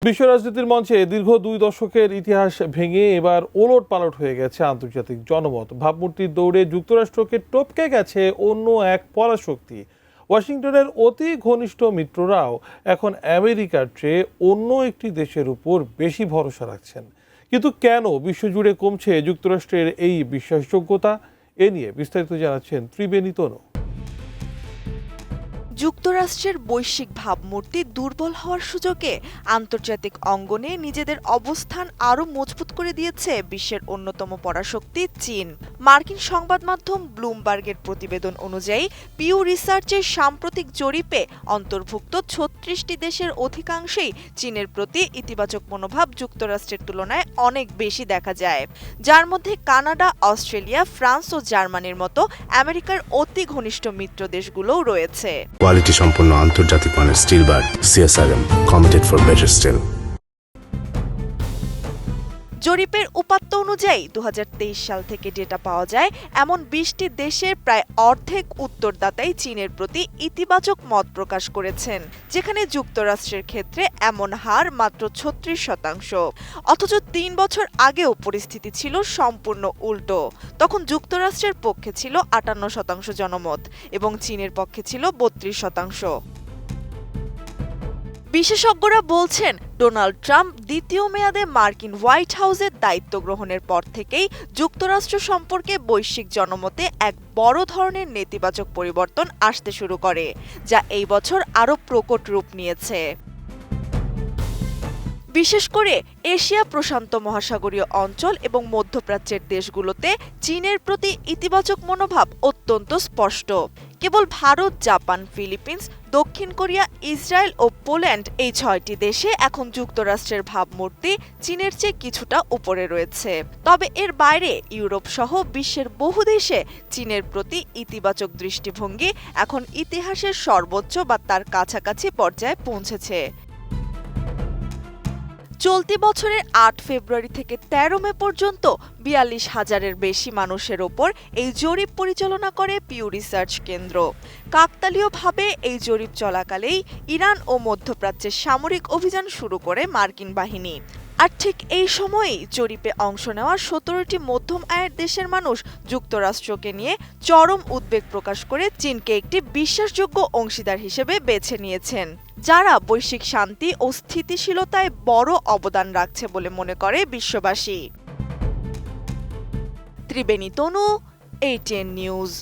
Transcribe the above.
বিশ্ব রাজনীতির মঞ্চে দীর্ঘ 2 দশকের ইতিহাস ভেঙে এবার ওলটপালট হয়ে গেছে আন্তর্জাতিক জনমত। ভাবমূর্তির দৌড়ে যুক্তরাষ্ট্রকে টপকে গেছে অন্য এক পরাশক্তি। ওয়াশিংটনের অতি ঘনিষ্ঠ মিত্ররাও এখন আমেরিকার চেয়ে অন্য একটি দেশের উপর বেশি ভরসা রাখছেন। কিন্তু কেন বিশ্বজুড়ে কমছে যুক্তরাষ্ট্রের এই বিশ্বাসযোগ্যতা? এ নিয়ে বিস্তারিত জানাচ্ছেন ত্রিবেণী তনু। যুক্তরাষ্ট্রের বৈশ্বিক ভাবমূর্তি দুর্বল হওয়ার সুযোগে আন্তর্জাতিক অঙ্গনে নিজেদের অবস্থান আরও মজবুত করে দিয়েছে বিশ্বের অন্যতম পরাশক্তি চীন। মার্কিন সংবাদ মাধ্যম ব্লুমবার্গের প্রতিবেদন অনুযায়ী পিউ রিসার্চের সাম্প্রতিক জরিপে অন্তর্ভুক্ত ৩৬টি দেশের অধিকাংশেই চীনের প্রতি ইতিবাচক মনোভাব যুক্তরাষ্ট্রের তুলনায় অনেক বেশি দেখা যায়, যার মধ্যে কানাডা, অস্ট্রেলিয়া, ফ্রান্স ও জার্মানির মতো আমেরিকার অতি ঘনিষ্ঠ মিত্র দেশগুলোও রয়েছে। কোয়ালিটি সম্পন্ন আন্তর্জাতিক মানের still bar CSRM, committed for better still. জরিপের উপাত্ত অনুযায়ী 2023 সাল থেকে ডেটা পাওয়া যায় এমন 20টি দেশের প্রায় অর্ধেক উত্তরদাতাই চীনের প্রতি ইতিবাচক মত প্রকাশ করেছেন, যেখানে যুক্তরাষ্ট্রের ক্ষেত্রে এমন হার মাত্র 36%। অথচ 3 বছর আগেও পরিস্থিতি ছিল সম্পূর্ণ উল্টো। তখন যুক্তরাষ্ট্রের পক্ষে ছিল 58% জনমত এবং চীনের পক্ষে ছিল 32%। বিশেষজ্ঞরা বলছেন, ডোনাল্ড ট্রাম্প দ্বিতীয় মেয়াদে মার্কিন হোয়াইট হাউসের দায়িত্ব গ্রহণের পর থেকেই যুক্তরাষ্ট্র সম্পর্কে বৈশ্বিক জনমতে এক বড় ধরনের নেতিবাচক পরিবর্তন আসতে শুরু করে, যা এই বছর আরও প্রকট রূপ নিয়েছে। বিশেষ করে এশিয়া প্রশান্ত মহাসাগরীয় অঞ্চল এবং মধ্যপ্রাচ্যের দেশগুলোতে চীনের প্রতি ইতিবাচক মনোভাব অত্যন্ত স্পষ্ট। কেবল ভারত, জাপান, ফিলিপিন্স, দক্ষিণ কোরিয়া, ইসরায়েল ও পোল্যান্ড এই 6টি দেশে এখন যুক্তরাষ্ট্রের ভাবমূর্তি চীনের চেয়ে কিছুটা উপরে রয়েছে। তবে এর বাইরে ইউরোপ সহ বিশ্বের বহু দেশে চীনের প্রতি ইতিবাচক দৃষ্টিভঙ্গি এখন ইতিহাসের সর্বোচ্চ বা তার কাছাকাছি পর্যায়ে পৌঁছেছে। চলতি বছরের 8 ফেব্রুয়ারি থেকে 13 মে পর্যন্ত 42,000-এর বেশি মানুষের ওপর এই জরিপ পরিচালনা করে পিউ রিসার্চ কেন্দ্র। কাকতালীয়ভাবে এই জরিপ চলাকালেই ইরান ও মধ্যপ্রাচ্যে সামরিক অভিযান শুরু করে মার্কিন বাহিনী। আর ঠিক এই সময়েই জরিপে অংশ নেওয়া 17টি মধ্যম আয়ের দেশের মানুষ যুক্তরাষ্ট্রকে নিয়ে চরম উদ্বেগ প্রকাশ করে চীনকে একটি বিশ্বাসযোগ্য অংশীদার হিসেবে বেছে নিয়েছেন, যারা বৈশ্বিক শান্তি ও স্থিতিশীলতায় বড় অবদান রাখছে বলে মনে করে বিশ্ববাসী। ত্রিবেণী তনু, ATN নিউজ।